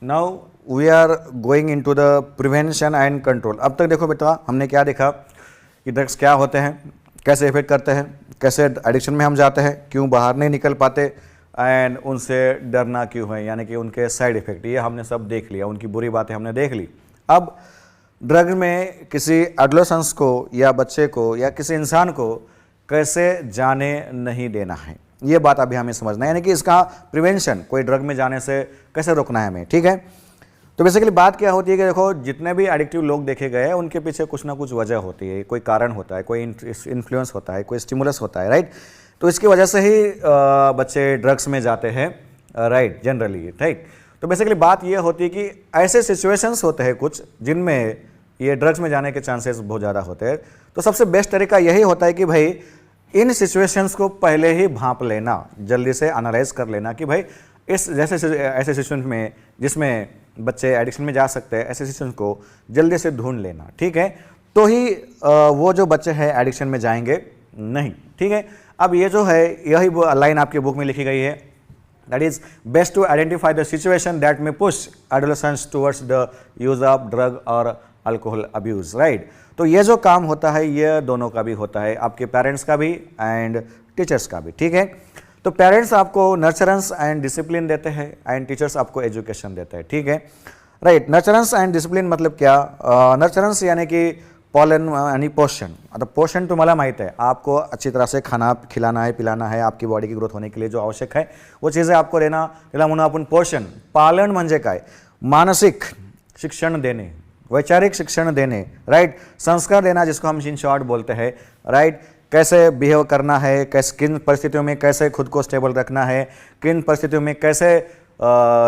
Now we are going into the prevention and control. अब तक देखो बेटा हमने क्या देखा कि ड्रग्स क्या होते हैं, कैसे इफेक्ट करते हैं, कैसे एडिक्शन में हम जाते हैं, क्यों बाहर नहीं निकल पाते, एंड उनसे डरना क्यों है, यानी कि उनके साइड इफेक्ट, ये हमने सब देख लिया, उनकी बुरी बातें हमने देख ली। अब ड्रग में किसी एडोलेसेंस को या बच्चे को या किसी इंसान को कैसे जाने नहीं देना है, ये बात अभी हमें समझना है, यानी कि इसका प्रिवेंशन, कोई ड्रग में जाने से कैसे रोकना है हमें, ठीक है। तो बेसिकली बात क्या होती है कि देखो जितने भी एडिक्टिव लोग देखे गए हैं उनके पीछे कुछ ना कुछ वजह होती है, कोई कारण होता है, कोई इन्फ्लुएंस होता है, कोई स्टिमुलस होता है, राइट। तो इसकी वजह से ही बच्चे ड्रग्स में जाते हैं, राइट, जनरली, राइट। तो बेसिकली बात ये होती है कि ऐसे सिचुएशंस होते हैं कुछ जिनमें ये ड्रग्स में जाने के चांसेस बहुत ज़्यादा होते हैं। तो सबसे बेस्ट तरीका यही होता है कि भाई इन सिचुएशंस को पहले ही भांप लेना, जल्दी से एनालाइज कर लेना कि भाई इस जैसे ऐसे सिचुएशन में जिसमें बच्चे एडिक्शन में जा सकते हैं, ऐसे सिचुएशन को जल्दी से ढूंढ लेना, ठीक है। तो ही वो जो बच्चे हैं एडिक्शन में जाएंगे नहीं, ठीक है। अब ये जो है यही लाइन आपकी बुक में लिखी गई है, that is best to identify the situation that में push adolescents towards the use of drug और अल्कोहल अब्यूज, राइट। तो ये जो काम होता है ये दोनों का भी होता है, आपके पेरेंट्स का भी एंड टीचर्स का भी, ठीक है। तो पेरेंट्स आपको नर्चरेंस एंड डिसिप्लिन देते हैं एंड टीचर्स आपको एजुकेशन देते हैं, ठीक है, राइट। नर्चरेंस एंड डिसिप्लिन मतलब क्या, नर्चरेंस यानी कि पॉलन यानी पोषण, मतलब पोषण तुम्हाला माहित है, आपको अच्छी तरह से खाना खिलाना है, पिलाना है, आपकी बॉडी की ग्रोथ होने के लिए जो आवश्यक है वो चीज़ें आपको देना, त्याला म्हणून आपण पोषण। पालन म्हणजे काय, मानसिक शिक्षण देणे, वैचारिक शिक्षण देने, राइट, संस्कार देना जिसको हम इन शॉर्ट बोलते हैं, राइट। कैसे बिहेव करना है, कैसे किन परिस्थितियों में कैसे खुद को स्टेबल रखना है, किन परिस्थितियों में कैसे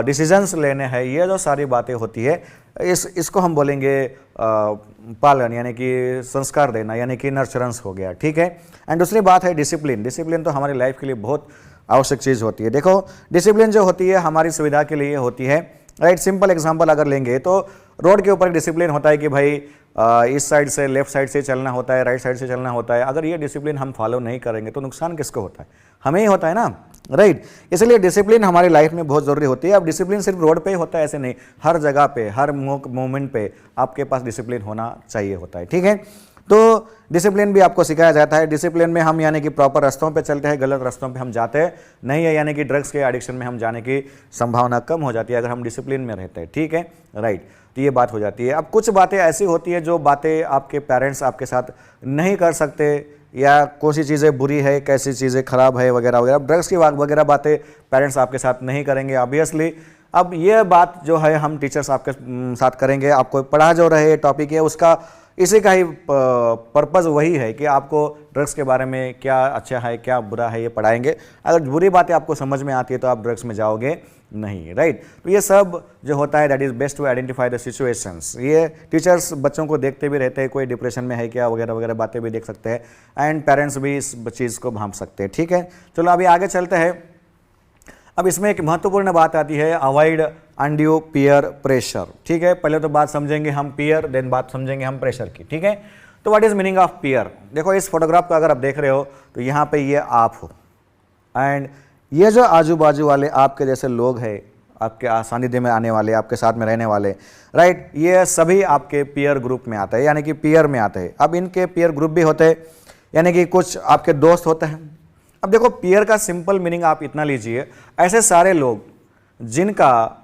डिसीजंस लेने हैं, ये जो सारी बातें होती है इसको हम बोलेंगे पालन, यानी कि संस्कार देना, यानी कि नर्चरेंस हो गया, ठीक है। एंड दूसरी बात है डिसिप्लिन। डिसिप्लिन तो हमारी लाइफ के लिए बहुत आवश्यक चीज़ होती है। देखो डिसिप्लिन जो होती है हमारी सुविधा के लिए होती है, राइट। सिंपल एग्जांपल अगर लेंगे तो रोड के ऊपर डिसिप्लिन होता है कि भाई इस साइड से लेफ्ट साइड से चलना होता है, राइट साइड से चलना होता है। अगर ये डिसिप्लिन हम फॉलो नहीं करेंगे तो नुकसान किसको होता है, हमें ही होता है ना, राइट। इसलिए डिसिप्लिन हमारी लाइफ में बहुत ज़रूरी होती है। अब डिसिप्लिन सिर्फ रोड पे ही होता है ऐसे नहीं, हर जगह पे, हर मोमेंट पे आपके पास डिसिप्लिन होना चाहिए होता है, ठीक है। तो डिसिप्लिन भी आपको सिखाया जाता है। डिसिप्लिन में हम यानी कि प्रॉपर रास्तों पे चलते हैं, गलत रास्तों पे हम जाते नहीं है, यानी कि ड्रग्स के एडिक्शन में हम जाने की संभावना कम हो जाती है अगर हम डिसिप्लिन में रहते हैं, ठीक है, राइट। तो ये बात हो जाती है। अब कुछ बातें ऐसी होती है जो बातें आपके पेरेंट्स आपके साथ नहीं कर सकते, या कौन सी चीज़ें बुरी है, कैसी चीज़ें खराब है वगैरह वगैरह, ड्रग्स की वगैरह बातें पेरेंट्स आपके साथ नहीं करेंगे ऑब्वियसली। अब ये बात जो है हम टीचर्स आपके साथ करेंगे। आपको पढ़ा जो रहे टॉपिक है उसका इसी का ही पर्पज़ वही है कि आपको ड्रग्स के बारे में क्या अच्छा है क्या बुरा है ये पढ़ाएंगे। अगर बुरी बातें आपको समझ में आती है तो आप ड्रग्स में जाओगे नहीं, राइट। तो ये सब जो होता है that is best to identify the situations. ये टीचर्स बच्चों को देखते भी रहते हैं, कोई डिप्रेशन में है क्या वगैरह वगैरह बातें भी देख सकते हैं, एंड पेरेंट्स भी इस चीज़ को भांप सकते हैं, ठीक है। चलो अभी आगे चलते हैं। अब इसमें एक महत्वपूर्ण बात आती है, अवॉइड अनड्यू पीयर प्रेशर, ठीक है। पहले तो बात समझेंगे हम पीयर, देन बात समझेंगे हम प्रेशर की, ठीक है। तो what is meaning of peer. देखो इस फोटोग्राफ को अगर आप देख रहे हो तो यहाँ पे ये आप हो, एंड ये जो आजू बाजू वाले आपके जैसे लोग हैं, आपके सानिध्य में आने वाले, आपके साथ में रहने वाले, राइट, ये सभी आपके पीयर ग्रुप में आते हैं, यानी कि पीयर में आते हैं। अब इनके पीयर ग्रुप भी होते हैं, यानी कि कुछ आपके दोस्त होते हैं। अब देखो पीयर का सिंपल मीनिंग आप इतना लीजिए, ऐसे सारे लोग जिनका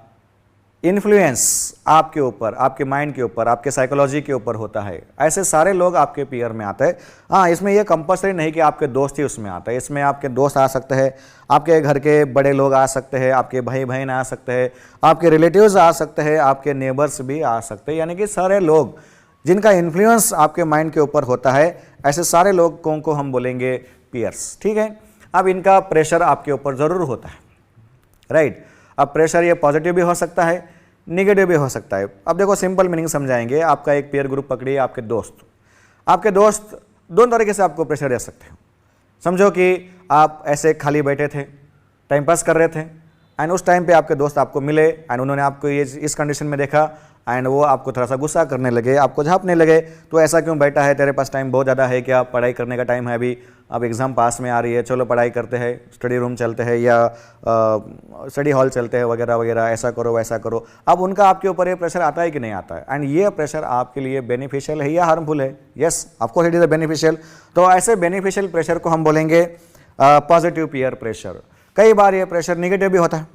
इन्फ्लुएंस आपके ऊपर, आपके माइंड के ऊपर, आपके साइकोलॉजी के ऊपर होता है, ऐसे सारे लोग आपके पीयर में आते हैं। हाँ, इसमें यह कंपल्सरी नहीं कि आपके दोस्त ही उसमें आते हैं, इसमें आपके दोस्त आ सकते हैं, आपके घर के बड़े लोग आ सकते हैं, आपके भाई बहन आ सकते हैं, आपके रिलेटिव्स आ सकते हैं, आपके नेबर्स भी आ सकते हैं, यानी कि सारे लोग जिनका इन्फ्लुएंस आपके माइंड के ऊपर होता है, ऐसे सारे लोगों को हम बोलेंगे पीयर्स, ठीक है। अब इनका प्रेशर आपके ऊपर ज़रूर होता है, राइट। अब प्रेशर ये पॉजिटिव भी हो सकता है, निगेटिव भी हो सकता है। अब देखो सिंपल मीनिंग समझाएंगे। आपका एक पीयर ग्रुप पकड़िए, आपके दोस्त दोनों तरीके से आपको प्रेशर दे सकते हो। समझो कि आप ऐसे खाली बैठे थे, टाइम पास कर रहे थे, एंड उस टाइम पे आपके दोस्त आपको मिले, एंड उन्होंने आपको ये इस कंडीशन में देखा, एंड वो आपको थोड़ा सा गुस्सा करने लगे, आपको झाँपने लगे, तो ऐसा क्यों बैठा है, तेरे पास टाइम बहुत ज़्यादा है क्या, पढ़ाई करने का टाइम है अभी, अब एग्ज़ाम पास में आ रही है, चलो पढ़ाई करते हैं, स्टडी रूम चलते हैं या स्टडी हॉल चलते हैं वगैरह वगैरह, ऐसा करो वैसा करो। अब उनका आपके ऊपर ये प्रेशर आता है कि नहीं आता है, एंड ये प्रेशर आपके लिए बेनिफिशियल है या हार्मफुल है? Yes, of course it is a beneficial. तो ऐसे बेनिफिशियल प्रेशर को हम बोलेंगे पॉजिटिव पीयर प्रेशर। कई बार ये प्रेशर निगेटिव भी होता है।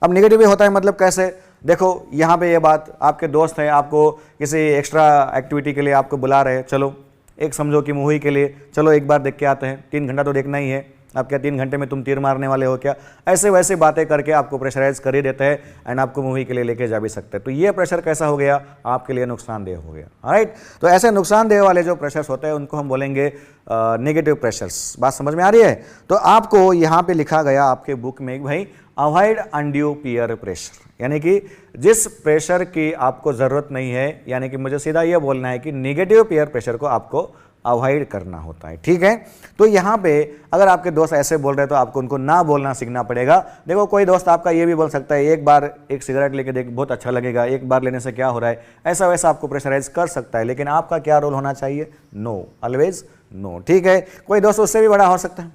अब निगेटिव भी होता है मतलब कैसे? देखो यहाँ पे ये बात, आपके दोस्त हैं, आपको किसी एक्स्ट्रा एक्टिविटी के लिए आपको बुला रहे हैं, चलो एक समझो कि मूवी के लिए चलो एक बार देख के आते हैं, 3 घंटा तो देखना ही है, अब क्या 3 घंटे में तुम तीर मारने वाले हो क्या? ऐसे वैसे बातें करके आपको प्रेशराइज कर ही देते हैं एंड आपको मूवी के लिए लेके जा भी सकते हैं। तो ये प्रेशर कैसा हो गया? आपके लिए नुकसानदेह हो गया। राइट, तो ऐसे नुकसानदेह वाले जो प्रेशर्स होते हैं उनको हम बोलेंगे नेगेटिव प्रेशर्स। बात समझ में आ रही है? तो आपको यहाँ पे लिखा गया आपके बुक में भाई अवॉइड अनड्यू पीयर प्रेशर, यानी कि जिस प्रेशर की आपको ज़रूरत नहीं है, यानी कि मुझे सीधा ये बोलना है कि नेगेटिव पीयर प्रेशर को आपको अवॉइड करना होता है। ठीक है, तो यहाँ पे अगर आपके दोस्त ऐसे बोल रहे हैं तो आपको उनको ना बोलना सीखना पड़ेगा। देखो कोई दोस्त आपका ये भी बोल सकता है एक बार एक सिगरेट लेके देख बहुत अच्छा लगेगा, एक बार लेने से क्या हो रहा है, ऐसा वैसा आपको प्रेशराइज कर सकता है, लेकिन आपका क्या रोल होना चाहिए? No, always no. ठीक है, कोई दोस्त उससे भी बड़ा हो सकता है,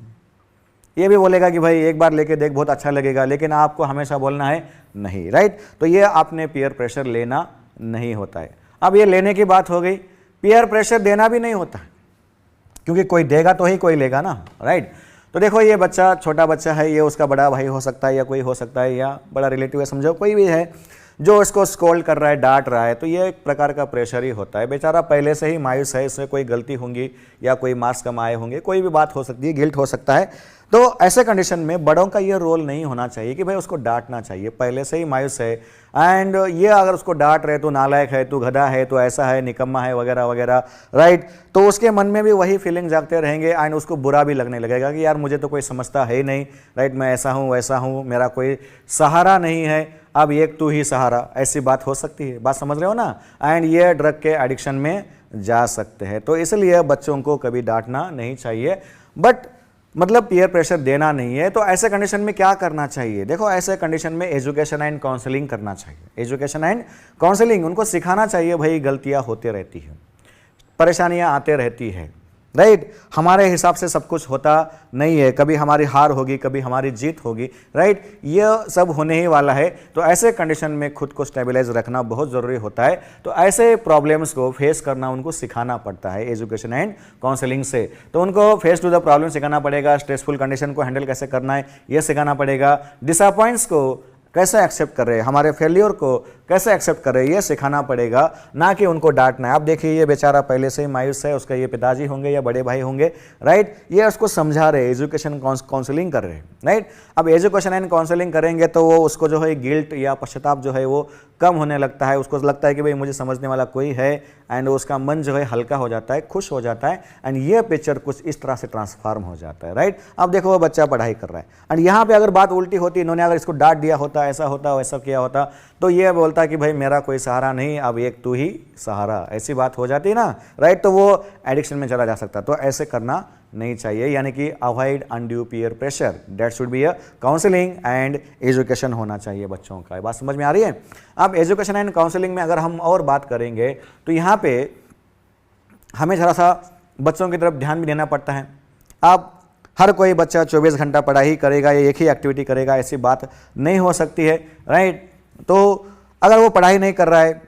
ये भी बोलेगा कि भाई एक बार लेके देख बहुत अच्छा लगेगा, लेकिन आपको हमेशा बोलना है नहीं। राइट, तो ये आपने पीयर प्रेशर लेना नहीं होता है। अब ये लेने की बात हो गई, पीयर प्रेशर देना भी नहीं होता है, क्योंकि कोई देगा तो ही कोई लेगा ना। राइट, तो देखो ये बच्चा छोटा बच्चा है, ये उसका बड़ा भाई हो सकता है या कोई हो सकता है या बड़ा रिलेटिव है, समझो कोई भी है जो इसको स्कोल्ड कर रहा है, डांट रहा है, तो ये एक प्रकार का प्रेशर ही होता है। बेचारा पहले से ही मायूस है, इसमें कोई गलती होंगी या कोई मार्क्स कम आए होंगे, कोई भी बात हो सकती है, गिल्ट हो सकता है। तो ऐसे कंडीशन में बड़ों का ये रोल नहीं होना चाहिए कि भाई उसको डांटना चाहिए, पहले से ही मायूस है एंड ये अगर उसको डांट रहे तो नालायक है, तू गधा है, तो ऐसा है, निकम्मा है वगैरह वगैरह। राइट, तो उसके मन में भी वही फीलिंग जागते रहेंगे एंड उसको बुरा भी लगने लगेगा कि यार मुझे तो कोई समझता है ही नहीं। राइट, मैं ऐसा हूँ वैसा हूँ, मेरा कोई सहारा नहीं है, अब एक तू ही सहारा, ऐसी बात हो सकती है। बात समझ रहे हो ना? एंड ये ड्रग के एडिक्शन में जा सकते हैं। तो इसलिए बच्चों को कभी डांटना नहीं चाहिए, बट मतलब पीयर प्रेशर देना नहीं है। तो ऐसे कंडीशन में क्या करना चाहिए? देखो ऐसे कंडीशन में एजुकेशन एंड काउंसलिंग करना चाहिए। एजुकेशन एंड काउंसलिंग, उनको सिखाना चाहिए भाई गलतियां होती रहती हैं, परेशानियां आते रहती है। राइट, हमारे हिसाब से सब कुछ होता नहीं है, कभी हमारी हार होगी, कभी हमारी जीत होगी। राइट, ये सब होने ही वाला है। तो ऐसे कंडीशन में खुद को स्टेबलाइज रखना बहुत ज़रूरी होता है। तो ऐसे प्रॉब्लम्स को फेस करना उनको सिखाना पड़ता है एजुकेशन एंड काउंसलिंग से। तो उनको फेस टू द प्रॉब्लम सिखाना पड़ेगा, स्ट्रेसफुल कंडीशन को हैंडल कैसे करना है ये सिखाना पड़ेगा, डिसअपॉइंट्स को कैसे एक्सेप्ट कर रहे हैं, हमारे फेलियर को कैसे एक्सेप्ट कर रहे हैं ये सिखाना पड़ेगा, ना कि उनको डांटना है। आप देखिए ये बेचारा पहले से ही मायूस है, उसका ये पिताजी होंगे या बड़े भाई होंगे। राइट, ये उसको समझा रहे, एजुकेशन काउंसलिंग कर रहे हैं। राइट, अब एजुकेशन एंड काउंसलिंग करेंगे तो वो उसको जो है गिल्ट या पश्चाताप जो है वो कम होने लगता है, उसको लगता है कि भाई मुझे समझने वाला कोई है एंड उसका मन जो है हल्का हो जाता है, खुश हो जाता है एंड ये पिक्चर कुछ इस तरह से ट्रांसफॉर्म हो जाता है। राइट, अब देखो वो बच्चा पढ़ाई कर रहा है एंड यहाँ पे अगर बात उल्टी होती, इन्होंने अगर इसको डांट दिया होता, ऐसा होता वैसा किया होता, तो ये बोलता कि भाई मेरा कोई सहारा नहीं, अब एक तू ही सहारा, ऐसी बात हो जाती ना। राइट, तो वो एडिक्शन में चला जा सकता। तो ऐसे करना नहीं चाहिए, यानी कि avoid undue peer pressure, that should be a counselling and education होना चाहिए बच्चों का। बात समझ में आ रही है? अब एजुकेशन एंड काउंसलिंग में अगर हम और बात करेंगे तो यहाँ पे हमें थोड़ा सा बच्चों की तरफ ध्यान भी देना पड़ता है। अब हर कोई बच्चा 24 घंटा पढ़ाई करेगा या एक ही एक्टिविटी करेगा, ऐसी बात नहीं हो सकती है। राइट, तो अगर वो पढ़ाई नहीं कर रहा है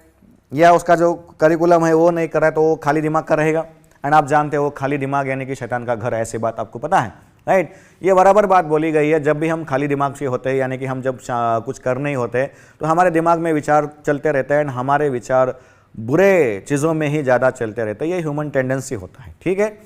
या उसका जो करिकुलम है वो नहीं कर रहा है तो वो खाली दिमाग का रहेगा एंड आप जानते हो खाली दिमाग यानी कि शैतान का घर, ऐसी बात आपको पता है। राइट, ये बराबर बात बोली गई है। जब भी हम खाली दिमाग से होते हैं, यानी कि हम जब कुछ कर नहीं होते तो हमारे दिमाग में विचार चलते रहते हैं एंड हमारे विचार बुरे चीज़ों में ही ज़्यादा चलते रहते हैं, ये ह्यूमन टेंडेंसी होता है। ठीक है,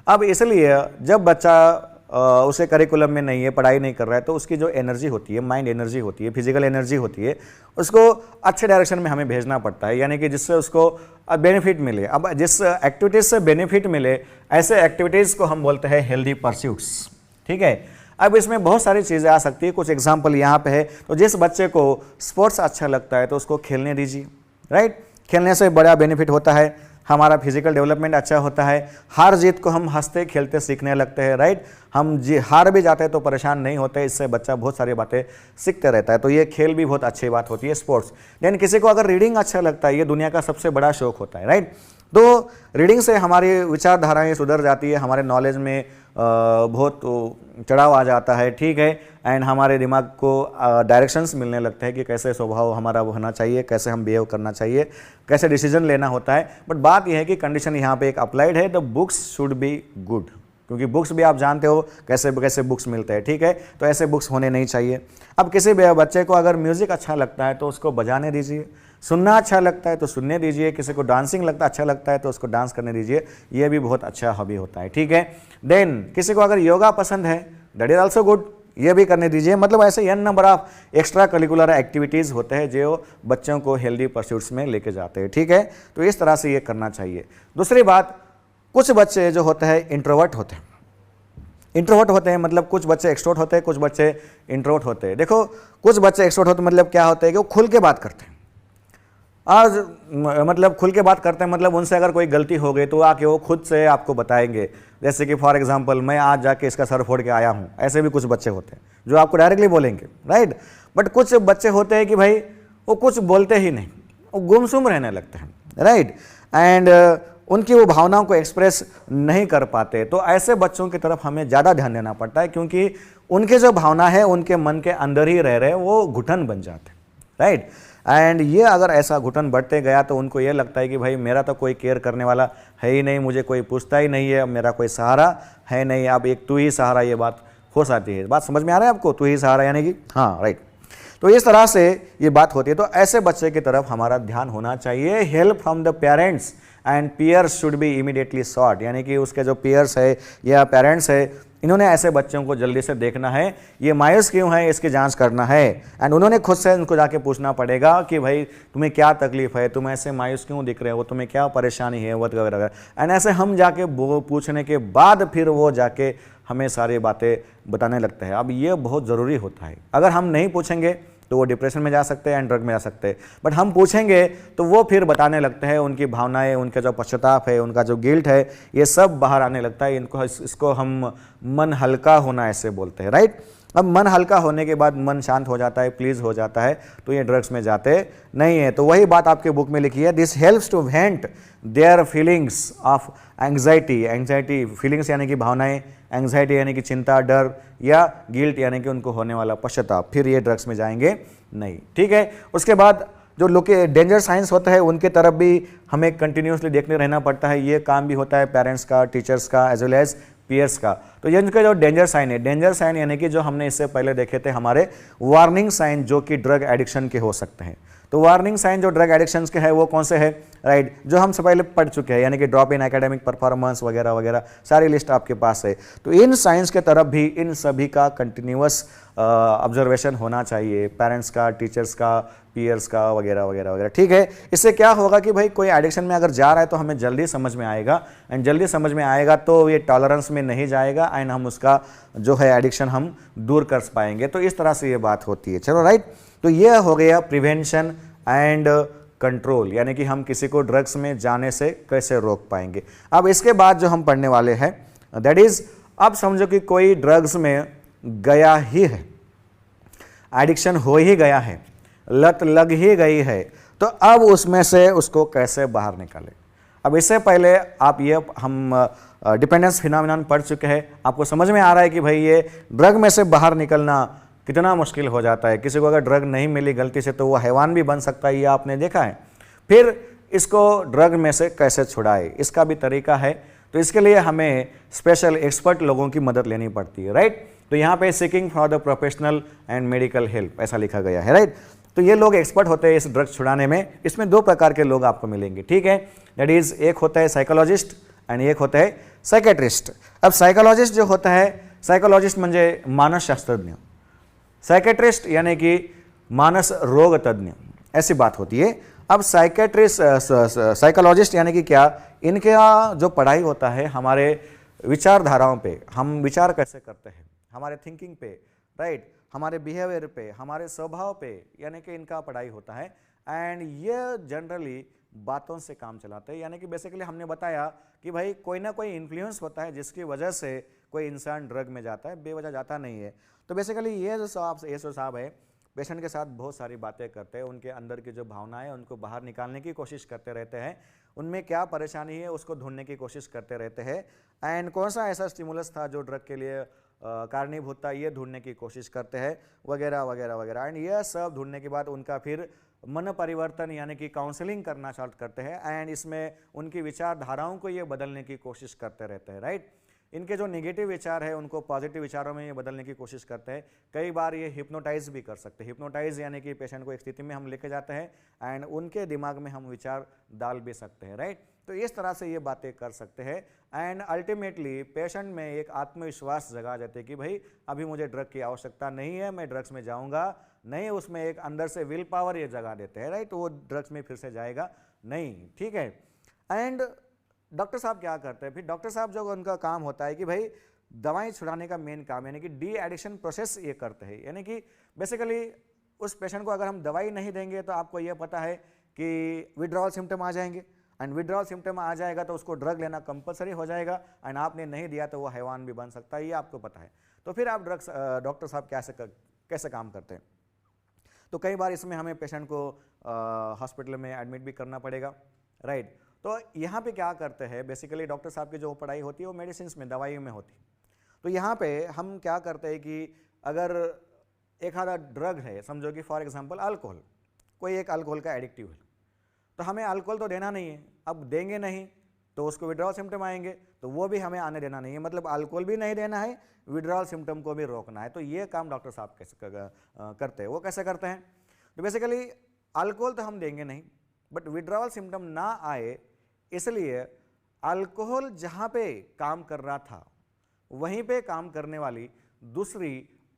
अब इसलिए जब बच्चा उसे करिकुलम में नहीं है, पढ़ाई नहीं कर रहा है, तो उसकी जो एनर्जी होती है, माइंड एनर्जी होती है, फिजिकल एनर्जी होती है, उसको अच्छे डायरेक्शन में हमें भेजना पड़ता है, यानी कि जिससे उसको बेनिफिट मिले। अब जिस एक्टिविटीज़ से बेनिफिट मिले, ऐसे एक्टिविटीज़ को हम बोलते हैं हेल्दी परस्यूट्स। ठीक है, अब इसमें बहुत सारी चीज़ें आ सकती है, कुछ एग्जाम्पल यहाँ पे है। तो जिस बच्चे को स्पोर्ट्स अच्छा लगता है तो उसको खेलने दीजिए। राइट, खेलने से बड़ा बेनिफिट होता है। हमारा फिजिकल डेवलपमेंट अच्छा होता है, हार जीत को हम हंसते खेलते सीखने लगते हैं, राइट। हम हार भी जाते हैं तो परेशान नहीं होते, इससे बच्चा बहुत सारी बातें सीखते रहता है। तो ये खेल भी बहुत अच्छी बात होती है, स्पोर्ट्स। देन किसी को अगर रीडिंग अच्छा लगता है, ये दुनिया का सबसे बड़ा शौक होता है, राइट। तो रीडिंग से हमारी विचारधाराएं सुधर जाती है, हमारे नॉलेज में बहुत चढ़ाव आ जाता है, ठीक है। एंड हमारे दिमाग को डायरेक्शंस मिलने लगते हैं कि कैसे स्वभाव हमारा होना चाहिए, कैसे हम बिहेव करना चाहिए, कैसे डिसीजन लेना होता है। बट बात यह है कि कंडीशन यहाँ पे एक अप्लाइड है, the books should be good, क्योंकि बुक्स भी आप जानते हो कैसे कैसे बुक्स मिलते हैं, ठीक है। तो ऐसे बुक्स होने नहीं चाहिए। अब किसी बच्चे को अगर म्यूजिक अच्छा लगता है तो उसको बजाने दीजिए, सुनना अच्छा लगता है तो सुनने दीजिए, किसी को डांसिंग लगता अच्छा लगता है तो उसको डांस करने दीजिए, ये भी बहुत अच्छा हॉबी होता है, ठीक है। देन किसी को अगर योगा पसंद है, दैट इज ऑल्सो गुड, ये भी करने दीजिए। मतलब ऐसे n number of extra curricular activities होते हैं जो बच्चों को हेल्दी परस्यूट्स में लेके जाते हैं, ठीक है। तो इस तरह से ये करना चाहिए। दूसरी बात, कुछ बच्चे जो होते हैं इंट्रोवर्ट होते हैं। इंट्रोवर्ट होते हैं मतलब कुछ बच्चे एक्सट्रोवर्ट होते हैं, कुछ बच्चे इंट्रोवर्ट होते हैं। देखो, कुछ बच्चे एक्सट्रोवर्ट होते हैं मतलब क्या होता है कि वो खुल के बात करते हैं। आज मतलब खुल के बात करते हैं मतलब उनसे अगर कोई गलती हो गई तो आके वो खुद से आपको बताएंगे। जैसे कि फॉर एग्जांपल, मैं आज जाके इसका सर फोड़ के आया हूँ, ऐसे भी कुछ बच्चे होते हैं जो आपको डायरेक्टली बोलेंगे, राइट। बट कुछ बच्चे होते हैं कि भाई वो कुछ बोलते ही नहीं, वो गुमसुम रहने लगते हैं, राइट। एंड उनकी वो भावनाओं को एक्सप्रेस नहीं कर पाते। तो ऐसे बच्चों की तरफ हमें ज़्यादा ध्यान देना पड़ता है, क्योंकि उनके जो भावना है उनके मन के अंदर ही रह रहे, वो घुटन बन जाते हैं, राइट। एंड ये अगर ऐसा घुटन बढ़ते गया तो उनको ये लगता है कि भाई मेरा तो कोई केयर करने वाला है ही नहीं, मुझे कोई पूछता ही नहीं है, मेरा कोई सहारा है नहीं। अब एक तू ही सहारा, ये बात हो सकती है। बात समझ में आ रहा है आपको? तू ही सहारा यानी कि हाँ, राइट। तो इस तरह से ये बात होती है। तो ऐसे बच्चे की तरफ हमारा ध्यान होना चाहिए। Help from the parents and peers should be immediately sought, यानी कि उसके जो पीयर्स है या पेरेंट्स है, इन्होंने ऐसे बच्चों को जल्दी से देखना है, ये मायूस क्यों है इसकी जांच करना है। एंड उन्होंने खुद से उनको जाके पूछना पड़ेगा कि भाई तुम्हें क्या तकलीफ है, तुम ऐसे मायूस क्यों दिख रहे हो, तुम्हें क्या परेशानी है, वगैरह। एंड ऐसे हम जाके पूछने के बाद फिर वो जाके हमें सारी बातें बताने लगते हैं। अब ये बहुत ज़रूरी होता है। अगर हम नहीं पूछेंगे तो वो डिप्रेशन में जा सकते हैं एंड ड्रग में जा सकते हैं। बट हम पूछेंगे तो वो फिर बताने लगते हैं, उनकी भावनाएं, उनका जो पश्चाताप है, उनका जो गिल्ट है, ये सब बाहर आने लगता है। इसको हम मन हल्का होना ऐसे बोलते हैं, राइट। अब मन हल्का होने के बाद मन शांत हो जाता है, प्लीज हो जाता है, तो ये ड्रग्स में जाते नहीं है। तो वही बात आपके बुक में लिखी है, this helps to vent their feelings of anxiety feelings यानी कि भावनाएं, एंग्जाइटी यानी कि चिंता, डर, या गिल्ट यानी कि उनको होने वाला पश्चाताप, फिर ये ड्रग्स में जाएंगे नहीं, ठीक है। उसके बाद जो लोग के डेंजर साइंस होता है उनके तरफ भी हमें कंटिन्यूसली देखने रहना पड़ता है। ये काम भी होता है पेरेंट्स का, टीचर्स का, एज वेल एज पीयर्स का। तो ये इनके जो डेंजर साइन है, डेंजर साइन यानी कि जो हमने इससे पहले देखे थे हमारे वार्निंग साइन, जो कि ड्रग एडिक्शन के हो सकते हैं। तो वार्निंग साइन जो ड्रग एडिक्शन के हैं वो कौन से हैं, राइट, जो हम से पहले पढ़ चुके हैं, यानी कि ड्रॉप इन एकेडमिक परफॉर्मेंस वगैरह वगैरह, सारी लिस्ट आपके पास है। तो इन साइंस के तरफ भी इन सभी का कंटिन्यूअस ऑब्जर्वेशन होना चाहिए, पेरेंट्स का, टीचर्स का, पीयर्स का, वगैरह वगैरह वगैरह, ठीक है। इससे क्या होगा कि भाई कोई एडिक्शन में अगर जा रहा है तो हमें जल्दी समझ में आएगा, एंड जल्दी समझ में आएगा तो ये टॉलरेंस में नहीं जाएगा, एंड हम उसका जो है एडिक्शन हम दूर कर पाएंगे। तो इस तरह से ये बात होती है, चलो, राइट। तो ये हो गया प्रिवेंशन एंड कंट्रोल, यानी कि हम किसी को ड्रग्स में जाने से कैसे रोक पाएंगे। अब इसके बाद जो हम पढ़ने वाले हैं दैट इज, अब समझो कि कोई ड्रग्स में गया ही है, एडिक्शन हो ही गया है, लत लग ही गई है, तो अब उसमें से उसको कैसे बाहर निकालें। अब इससे पहले आप ये हम डिपेंडेंस फिनोमेनन पढ़ चुके हैं, आपको समझ में आ रहा है कि भाई ये ड्रग में से बाहर निकलना कितना मुश्किल हो जाता है। किसी को अगर ड्रग नहीं मिली गलती से तो वो हैवान भी बन सकता है, ये आपने देखा है। फिर इसको ड्रग में से कैसे छुड़ाए, इसका भी तरीका है। तो इसके लिए हमें स्पेशल एक्सपर्ट लोगों की मदद लेनी पड़ती है, राइट। तो यहाँ पे seeking for the professional and medical help ऐसा लिखा गया है, राइट। तो ये लोग एक्सपर्ट होते हैं इस ड्रग छुड़ाने में। इसमें दो प्रकार के लोग आपको मिलेंगे, ठीक है। दैट इज, एक होता है साइकोलॉजिस्ट एंड एक होता है साइकेट्रिस्ट। अब साइकोलॉजिस्ट जो होता है, साइकोलॉजिस्ट म्हणजे मानस शास्त्रज्ञ, साइकेट्रिस्ट यानी कि मानस रोग तज्ञ, ऐसी बात होती है। अब साइकेट्रिस्ट, साइकोलॉजिस्ट यानी कि क्या, इनका जो पढ़ाई होता है हमारे विचारधाराओं पे, हम विचार कैसे करते हैं, हमारे थिंकिंग पे, राइट, हमारे बिहेवियर पे, हमारे स्वभाव पे, यानी कि इनका पढ़ाई होता है। एंड ये जनरली बातों से काम चलाते हैं, यानी कि बेसिकली हमने बताया कि भाई कोई ना कोई इन्फ्लुएंस होता है जिसकी वजह से कोई इंसान ड्रग में जाता है, बेवजह जाता नहीं है। तो बेसिकली ये जो साहब है पेशेंट के साथ बहुत सारी बातें करते हैं, उनके अंदर की जो भावनाएं हैं उनको बाहर निकालने की कोशिश करते रहते हैं, उनमें क्या परेशानी है उसको ढूंढने की कोशिश करते रहते हैं, एंड कौन सा ऐसा स्टिमुलस था जो ड्रग के लिए कारणीभूत था ये ढूंढने की कोशिश करते हैं, वगैरह वगैरह वगैरह। एंड यह सब ढूंढने के बाद उनका फिर मन परिवर्तन यानी कि काउंसलिंग करना स्टार्ट करते हैं, एंड इसमें उनकी विचारधाराओं को ये बदलने की कोशिश करते रहते हैं, राइट। इनके जो नेगेटिव विचार है उनको पॉजिटिव विचारों में ये बदलने की कोशिश करते हैं। कई बार ये हिप्नोटाइज भी कर सकते हैं। हिप्नोटाइज यानी कि पेशेंट को एक स्थिति में हम लेके जाते हैं एंड उनके दिमाग में हम विचार डाल भी सकते हैं, राइट। तो इस तरह से ये बातें कर सकते हैं, एंड अल्टीमेटली पेशेंट में एक आत्मविश्वास जगा जाते हैं कि भाई अभी मुझे ड्रग की आवश्यकता नहीं है, मैं ड्रग्स में जाऊंगा नहीं। उसमें एक अंदर से विल पावर ये जगा देते हैं, राइट। वो ड्रग्स में फिर से जाएगा नहीं, ठीक है। एंड डॉक्टर साहब क्या करते हैं फिर? डॉक्टर साहब जो उनका काम होता है कि भाई दवाएं छुड़ाने का मेन काम यानी कि डी एडिक्शन प्रोसेस ये करते हैं, यानी कि बेसिकली उस पेशेंट को अगर हम दवाई नहीं देंगे तो आपको ये पता है कि विड्रॉल सिम्टम आ जाएंगे, एंड विड्रॉल सिम्टम आ जाएगा तो उसको ड्रग लेना कंपलसरी हो जाएगा, एंड आपने नहीं दिया तो वो हैवान भी बन सकता है, ये आपको पता है। तो फिर आप डॉक्टर साहब कैसे काम करते हैं? तो कई बार इसमें हमें पेशेंट को हॉस्पिटल में एडमिट भी करना पड़ेगा, राइट। तो यहाँ पे क्या करते हैं बेसिकली डॉक्टर साहब की जो पढ़ाई होती है वो मेडिसिन में, दवाई में होती है। तो यहाँ पे हम क्या करते हैं कि अगर एक आधा ड्रग है, समझो कि फॉर एग्जांपल अल्कोहल, कोई एक अल्कोहल का एडिक्टिव है, तो हमें अल्कोहल तो देना नहीं है। अब देंगे नहीं तो उसको विड्रॉल सिम्टम आएंगे, तो वो भी हमें आने देना नहीं है। मतलब अल्कोहल भी नहीं देना है, विड्रॉल सिम्टम को भी रोकना है। तो ये काम डॉक्टर साहब कैसे करते हैं? वो कैसे करते हैं? तो बेसिकली अल्कोहल तो हम देंगे नहीं, बट विड्रॉल सिम्टम ना आए इसलिए अल्कोहल जहाँ पे काम कर रहा था वहीं पे काम करने वाली दूसरी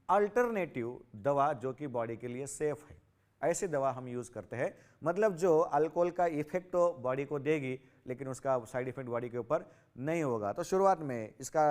अल्टरनेटिव दवा जो कि बॉडी के लिए सेफ है, ऐसी दवा हम यूज़ करते हैं। मतलब जो अल्कोहल का इफेक्ट तो बॉडी को देगी लेकिन उसका साइड इफेक्ट बॉडी के ऊपर नहीं होगा। तो शुरुआत में इसका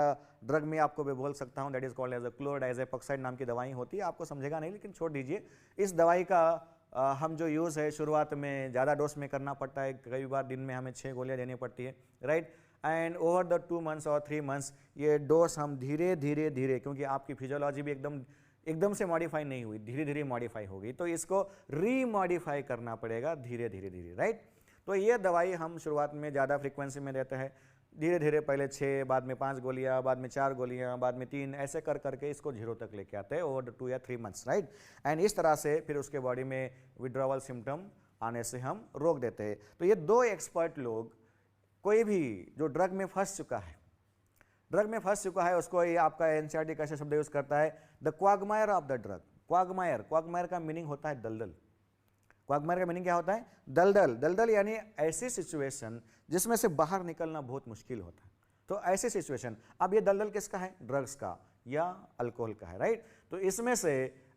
ड्रग में आपको मैं बोल सकता हूँ, that is called as a chlordiazepoxide नाम की दवाई होती है, आपको समझेगा नहीं लेकिन छोड़ दीजिए। इस दवाई का हम जो यूज़ है शुरुआत में ज़्यादा डोज में करना पड़ता है, कई बार दिन में हमें 6 गोलियाँ देनी पड़ती है, right. And over the 2 months और 3 मंथ्स ये डोज हम धीरे धीरे क्योंकि आपकी फिजियोलॉजी भी एकदम से मॉडिफाई नहीं हुई, धीरे धीरे मॉडिफाई होगी, तो इसको रीमॉडिफाई करना पड़ेगा धीरे धीरे, राइट। तो ये दवाई हम शुरुआत में ज़्यादा फ्रीक्वेंसी में देते हैं, धीरे धीरे पहले 6, बाद में 5 गोलियाँ, बाद में 4 गोलियाँ, बाद में 3, ऐसे कर करके इसको 0 तक लेके आते हैं ओवर 2 या 3 मंथ्स, राइट। एंड इस तरह से फिर उसके बॉडी में विड्रॉवल सिम्टम आने से हम रोक देते हैं। तो ये 2 एक्सपर्ट लोग, कोई भी जो ड्रग में फंस चुका है उसको ये आपका एनसीईआरटी कैसे शब्द यूज करता है? The quagmire of the drug. Quagmire का मीनिंग होता है दलदल। क्वागमायर का मीनिंग क्या होता है? दलदल यानी ऐसी सिचुएशन जिसमें से बाहर निकलना बहुत मुश्किल होता है। तो ऐसी सिचुएशन, अब ये दलदल किसका है? ड्रग्स का या अल्कोहल का है, राइट। तो इसमें से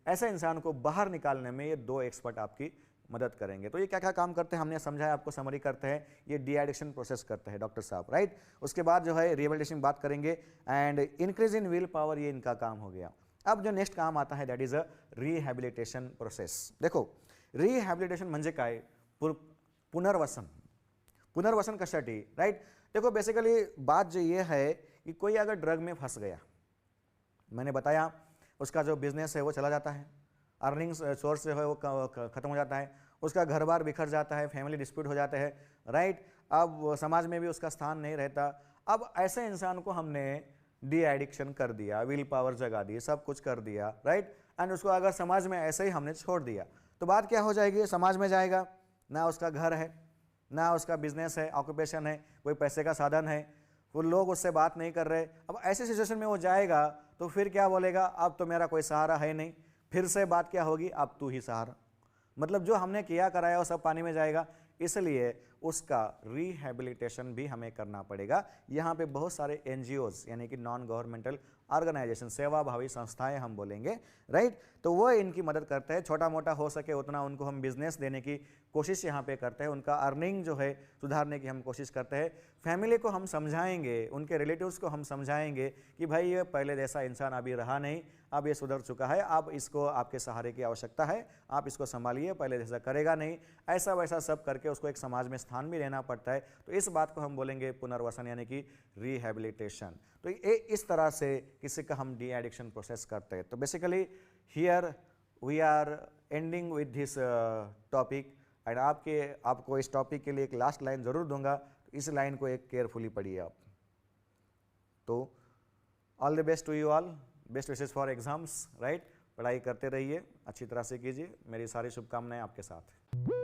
ऐसे इंसान को बाहर निकालने में ये 2 एक्सपर्ट आपकी मदद करेंगे। तो ये क्या क्या काम करते हैं हमने समझाया, आपको समरी करते हैं। ये डी एडिक्शन प्रोसेस करते हैं डॉक्टर साहब, राइट। उसके बाद जो है रिहेबिलिटेशन बात करेंगे, and increase in will power, ये इनका काम हो गया। अब जो नेक्स्ट काम आता है that is a rehabilitation process. देखो रिहॅबिलिटेशन म्हणजे काय? पुनर्वसन कशासाठी, राइट। देखो बेसिकली बात जो ये है कि कोई अगर ड्रग में फंस गया, मैंने बताया उसका जो बिजनेस है वो चला जाता है, अर्निंग सोर्स जो है वो खत्म हो जाता है, उसका घर बार बिखर जाता है, फैमिली डिस्प्यूट हो जाते हैं, राइट। अब समाज में भी उसका स्थान नहीं रहता। अब ऐसे इंसान को हमने डी एडिक्शन कर दिया, विल पावर जगा दी, सब कुछ कर दिया, राइट। एंड उसको अगर समाज में ऐसे ही हमने छोड़ दिया तो बात क्या हो जाएगी? समाज में जाएगा, ना उसका घर है, ना उसका बिजनेस है, ऑक्यूपेशन है, कोई पैसे का साधन है, वो लोग उससे बात नहीं कर रहे। अब ऐसी सिचुएशन में वो जाएगा तो फिर क्या बोलेगा? अब तो मेरा कोई सहारा है नहीं। फिर से बात क्या होगी? अब तू ही सहारा। मतलब जो हमने किया कराया वो सब पानी में जाएगा। इसलिए उसका रिहैबिलिटेशन भी हमें करना पड़ेगा। यहाँ पे बहुत सारे एनजीओज यानी कि नॉन गवर्नमेंटल ऑर्गेनाइजेशन, सेवाभावी संस्थाएं हम बोलेंगे, राइट। तो वो इनकी मदद करते हैं, छोटा मोटा हो सके उतना उनको हम बिजनेस देने की कोशिश यहाँ पे करते हैं, उनका अर्निंग जो है सुधारने की हम कोशिश करते हैं। फैमिली को हम समझाएंगे, उनके रिलेटिव्स को हम समझाएंगे कि भाई ये पहले जैसा इंसान अभी रहा नहीं, अब ये सुधर चुका है, अब इसको आपके सहारे की आवश्यकता है, आप इसको संभालिए, पहले जैसा करेगा नहीं, ऐसा वैसा सब करके उसको एक समाज में स्थान भी लेना पड़ता है। तो इस बात को हम बोलेंगे पुनर्वसन यानी कि रिहैबिलिटेशन। तो ये इस तरह से किसी का हम डी एडिक्शन प्रोसेस करते हैं। तो basically here we are ending with this topic and आपको इस टॉपिक के लिए एक लास्ट लाइन ज़रूर दूंगा, तो इस लाइन को एक केयरफुली पढ़िए आप। तो all the best to you all, best wishes for exams, right. पढ़ाई करते रहिए, अच्छी तरह से कीजिए, मेरी सारी शुभकामनाएं आपके साथ।